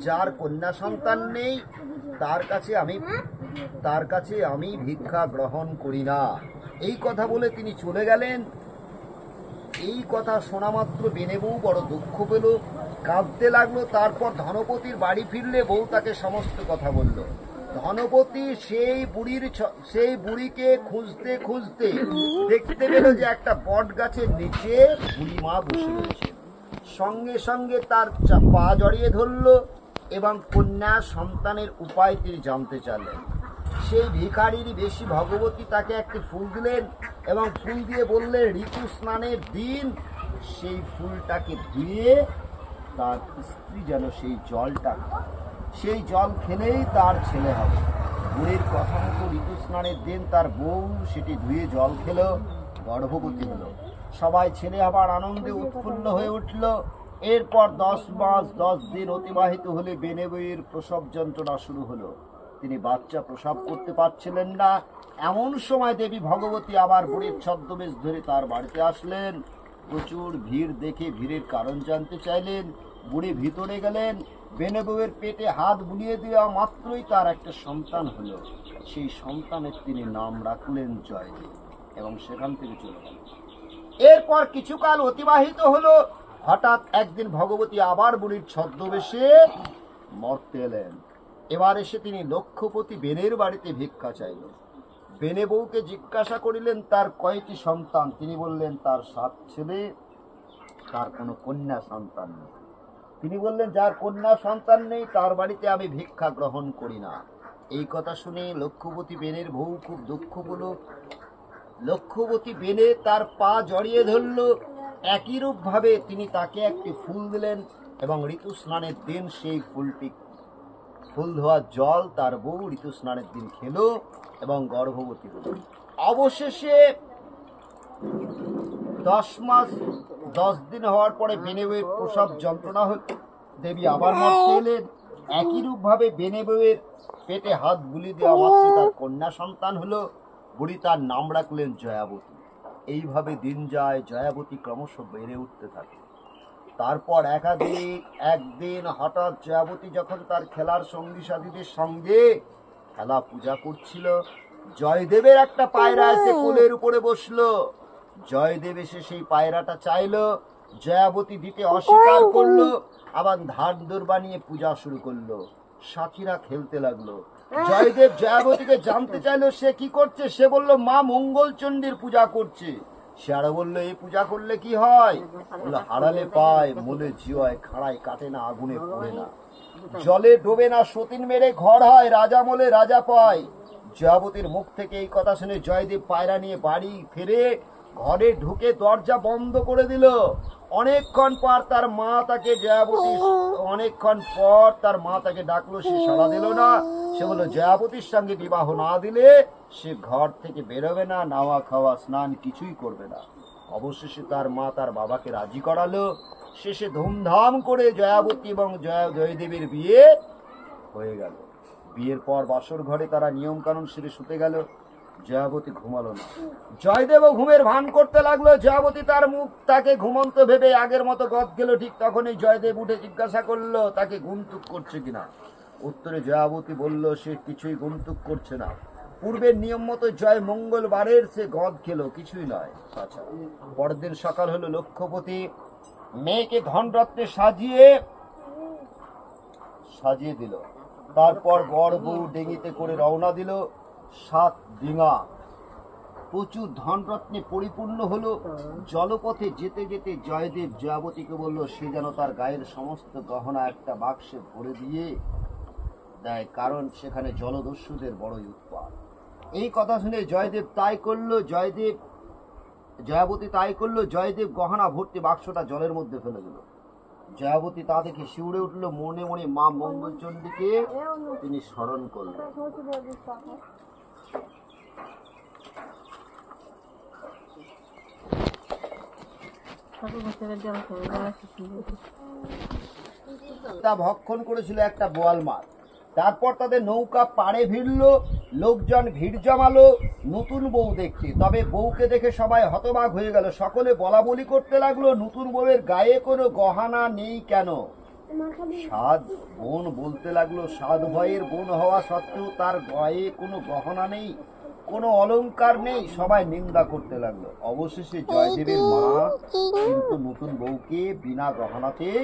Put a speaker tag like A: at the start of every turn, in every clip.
A: যার কন্যা সন্তান নেই তার কাছে আমি ভিক্ষা গ্রহণ করি না। এই কথা বলে তিনি চলে গেলেন। এই কথা শোনা মাত্র বেনে বউ বড় দুঃখ পেল, কাঁদতে লাগলো। তারপর ধনপতির বাড়ি ফিরলে বউ তাকে সমস্ত কথা বলল। ধনপতি সেই বুড়িকে খুঁজতে খুঁজতে দেখতে পেল যে একটা বট গাছের নিচে বুড়ি মা বসে রয়েছে। সঙ্গে সঙ্গে তার পা জড়িয়ে ধরল এবং কন্যা সন্তানের উপায় তিনি জানতে চাইলেন। সেই ভিখারির বেশি ভগবতী তাকে একটি ফুল দিলেন এবং ফুল দিয়ে বললেন ঋতু স্নানের দিন সেই ফুলটাকে ধুয়ে তার স্ত্রী যেন সেই জলটা খায়, সেই জল খেলেই তার ছেলে হবে। বুড়ির কথা মতো ঋতু স্নানের দিন তার বউ সেটি ধুয়ে জল খেল, গর্ভবতী হলো। সবাই ছেলে হবার আনন্দে উৎফুল্ল হয়ে উঠল। এরপর 10 মাস 10 দিন অতিবাহিত হলে বেনে বউয়ের প্রসব যন্ত্রণা শুরু হলো। তিনি বাচ্চা প্রসব করতে পারছিলেন না। এমন সময় দেবী ভগবতী আবার বুড়ির ছদ্মবেশ ধরে তার বাড়িতে আসলেন। প্রচুর ভিড় দেখে ভিড়ের কারণ জানতে চাইলেন। বুড়ি ভিতরে গেলেন। বেনে বউয়ের পেটে হাত বুলিয়ে দেওয়া মাত্রই তার একটা সন্তান হলো। সেই সন্তানের তিনি নাম রাখলেন জয়দেব এবং সেখান থেকে চলে গেলেন। এরপর কিছুকাল অতিবাহিত হলো। হঠাৎ একদিন ভগবতী আবার বুড়ির ছদ্মবেশে মর্তে এলেন। এবার এসে তিনি লক্ষ্যপতি বেনের বাড়িতে ভিক্ষা চাইল। বেনে বউকে জিজ্ঞাসা করিলেন তার কয়টি সন্তান। তিনি বললেন তার 7 ছেলে, তার কোনো কন্যা সন্তান নেই। তিনি বললেন যার কন্যা সন্তান নেই তার বাড়িতে আমি ভিক্ষা গ্রহণ করি না। এই কথা শুনে লক্ষ্যপতি বেনের বউ খুব দুঃখ পেল। লক্ষ্যবতী বেনে তার পা জড়িয়ে ধরল। একই রূপ ভাবে তিনি তাকে একটি ফুল দিলেন এবং ঋতু স্নানের দিন সেই ফুল ধোয়া জল তার বউ ঋতু স্নানের দিন খেল এবং গর্ভবতী হল। অবশেষে 10 মাস 10 দিন হওয়ার পরে বেনে বউয়ের প্রসব যন্ত্রণা হল। দেবী আবার মর্তে এলেন। একই রূপ ভাবে বেনে বউয়ের পেটে হাত বুলিয়ে দেওয়া মাত্র তার কন্যা সন্তান হলো। বুড়ি তার নাম রাখলেন জয়াবতী। এইভাবে দিন যায়, জয়াবতী ক্রমশ বেড়ে উঠতে থাকে। তারপর একদিন হঠাৎ জয়াবতী যখন তার খেলার সঙ্গী সাথীদের সঙ্গে খেলা পূজা করছিল, জয়দেবের একটা পায়রা এসে কোলের উপরে বসলো। জয়দেব এসে সেই পায়রাটা চাইল, জয়াবতী দিতে অস্বীকার করলো। আবার ধার দৌড় নিয়ে পূজা শুরু করলো। সাথীরা খেলতে লাগলো। জয়দেব জয়াবতীকে জানতে চাইলো সে কি করছে। সে বলল মা মঙ্গল চণ্ডীর পূজা করছে। সে আরো বললো এই পূজা করলে কি হয়? বললো হারালে পায়, মোলে জিওয়, খাড়ায় কাটে না, আগুনে পড়ে না, জলে ডোবে না, সতীন মেরে ঘর হয়, রাজা মোলে রাজা পায়। জয়াবতীর মুখ থেকে এই কথা শুনে জয়দেব পায়রা নিয়ে বাড়ি ফিরে ঘরে ঢুকে দরজা বন্ধ করে দিল। অনেকক্ষণ পর তার মা তাকে ডাকলো। সে সাড়া দিল না। সে বলল জয়াবতীর সঙ্গে বিবাহ না দিলে সে ঘর থেকে বেরোবে না, নাওয়া খাওয়া স্নান কিছুই করবে না। অবশেষে তার মা তার বাবাকে রাজি করালো। শেষে ধুমধাম করে জয়াবতী এবং জয়দেবের বিয়ে হয়ে গেল। বিয়ের পর বাসর ঘরে তারা নিয়ম কানুন সেরে শুতে গেল। জয়াবতী ঘুমালো না। জয়দেবও ঘুমের ভান করতে লাগলো। জয়াবতী তার মুখ তাকে ঘুমন্ত ভেবে আগের মতো গদ গেল। ঠিক তখনই জয়দেব উঠে জিজ্ঞাসা করলো তাকে গুনতুক করছে কিনা। উত্তরে জয়াবতী বলল সে কিছুই গুনতুক করছে না। পূর্বের নিয়ম মতো জয় মঙ্গলবারের সে গদ খেলো, কিছুই নয়। আচ্ছা, পরের দিন সকাল হলো। লক্ষ্যপতি মেয়েকে ধনরত্নে সাজিয়ে দিল। তারপর বর বউ ডেঙ্গিতে করে রওনা দিল। 7 ডিঙা প্রচুর ধনরত্নে পরিপূর্ণ হলো। জলপথে যেতে যেতে জয়দেব জয়াবতীকে বলল সে যেন তার গায়ের সমস্ত গহনা একটা বাক্সে ভরে দিয়ে দেয়, কারণ সেখানে জলদস্যুদের বড়ই উৎপাত। এই কথা শুনে জয়দেব তাই করলো। জয়াবতী তাই করলো। জয়দেব গহনা ভর্তি বাক্সটা জলের মধ্যে ফেলে দিল। জয়াবতী তা দেখে শিউরে উঠল। মনে মনে মা মঙ্গলচণ্ডীকে তিনি স্মরণ করলেন। তা ভক্ষণ করেছিল একটা বোয়াল মাছ। তারপর তাদের নৌকা পাড়ে ভিড়ল। লোকজন ভিড় জমালো নতুন বউ দেখতে। তবে বউকে দেখে সবাই হতবাক হয়ে গেল। সকলে বলা বলি করতে লাগলো নতুন বউয়ের গায়ে কোনো গহনা নেই কেন। সাত বোন বলতে লাগলো, সাত ভাইয়ের বোন হওয়া সত্ত্বেও তার গায়ে কোনো গহনা নেই, কোনো অলংকার নেই, সবাই নিন্দা করতে লাগলো। অবশেষে জয়দেবের মা কিন্তু নতুন বউকে বিনা গহনাতেই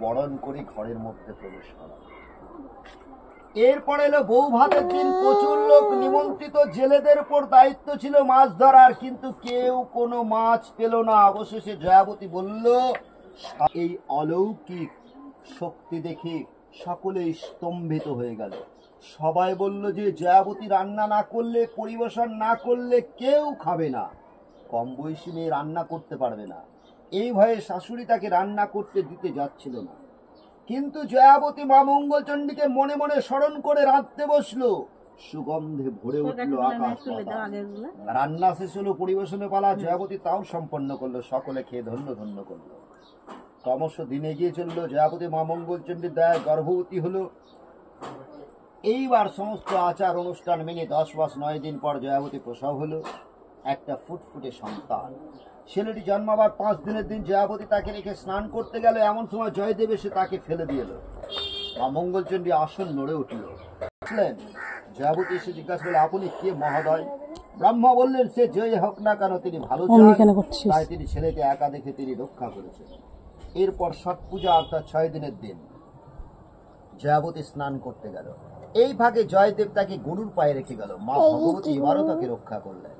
A: বরণ করে ঘরের মধ্যে প্রবেশ করা। এরপরে এলো বউ ভাতের দিন। প্রচুর লোক নিমন্ত্রিত, জেলেদের উপর দায়িত্ব ছিল মাছ ধরার, কিন্তু কেউ কোনো মাছ পেল না। অবশেষে জয়াবতী বলল, এই অলৌকিক শক্তি দেখে সকলেই স্তম্ভিত হয়ে গেল। সবাই বলল যে জয়াবতী রান্না না করলে, পরিবেশন না করলে কেউ খাবে না। কম বয়সী মেয়ে রান্না করতে পারবে না, এই ভয়ে শাশুড়ি তাকে রান্না করতে দিতে যাচ্ছিল না। কিন্তু জয়াবতী মা মঙ্গলচণ্ডীকে মনে মনে স্মরণ করে রাঁধতে বসলো। সুগন্ধে ভরে উঠল আকাশ পাতাল। রান্না শেষ হলো, পরিবেশনে পালা। জয়াবতী তাও সম্পন্ন করলো, সকলে খেয়ে ধন্য ধন্য করলো। ক্রমশ দিন এগিয়ে চললো। জয়াবতী মা মঙ্গলচণ্ডীর দয়ায় গর্ভবতী হলো। এইবার সমস্ত আচার অনুষ্ঠান মেনে 10 মাস 9 দিন পর জয়াবতী প্রসব হলো একটা ফুটফুটে সন্তান। ছেলেটি জন্মাবার 5 দিনের দিন জয়াবতী তাকে রেখে স্নান করতে গেল। এমন সময় জয়দেব এসে তাকে ফেলে দিয়ে এলো। মা মঙ্গলচণ্ডী আসন নড়ে উঠল। জয়াবতী এসে জিজ্ঞাসা করলেন, আপনি কে মহোদয়? ব্রহ্মা বললেন, সে জয় হোক না কেন, তিনি ভালো চান, তাই তিনি ছেলেকে একা দেখে তিনি রক্ষা করেছেন। এরপর ছট পূজা অর্থাৎ 6 দিনের দিন জয়াবতী স্নান করতে গেল। এই ভাগে জয়দেব তাকে গরুর পায়ে রেখে গেল। মা ভগবতী এবারও তাকে রক্ষা করলেন।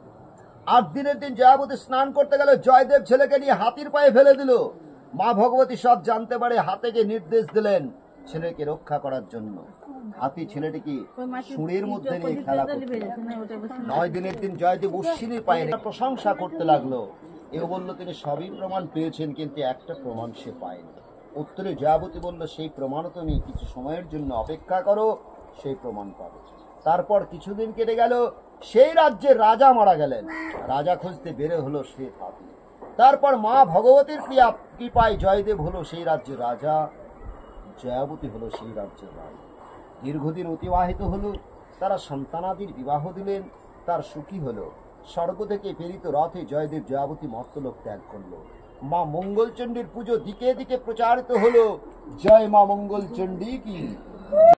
A: 8 দিনের দিন জয়াবতী স্নান করতে গেল। জয়দেব ছেলেকে নিয়ে হাতির পায়ে ফেলে দিল। মা ভগবতী সব জানতে পারে, হাতিকে নির্দেশ দিলেন ছেলেকে রক্ষা করার জন্য। হাতি ছেলেটিকে সুরের মধ্যে নিয়ে খেলা করতে। 9 দিনের দিন জয়দেব অশ্বিনীর পায়ে প্রশংসা করতে লাগলো। এও বলল তিনি সবই প্রমাণ পেয়েছেন, কিন্তু একটা প্রমাণ সে পায়নি। উত্তরে জয়াবতী বলল, সেই প্রমাণও তুমি কিছু সময়ের জন্য অপেক্ষা করো, সেই প্রমাণ পাবে। তারপর কিছুদিন কেটে গেল। সেই রাজ্যের রাজা মারা গেলেন। রাজা খুঁজতে বেড়ে হলো শ্বেত হাতি। তারপর মা ভগবতীর কৃপায় জয়দেব হলো সেই রাজ্যের রাজা, জয়াবতী হলো সেই রাজ্যের রানী। দীর্ঘদিন অতিবাহিত হলো। তারা সন্তানাদির বিবাহ দিলেন। তার সুখী হলো। স্বর্গ থেকে প্রেরিত রথে জয়দেব জয়াবতী মর্তলোক ত্যাগ করলো। মা মঙ্গলচণ্ডীর পুজো দিকে দিকে প্রচারিত হলো। জয় মা মঙ্গলচণ্ডী কি।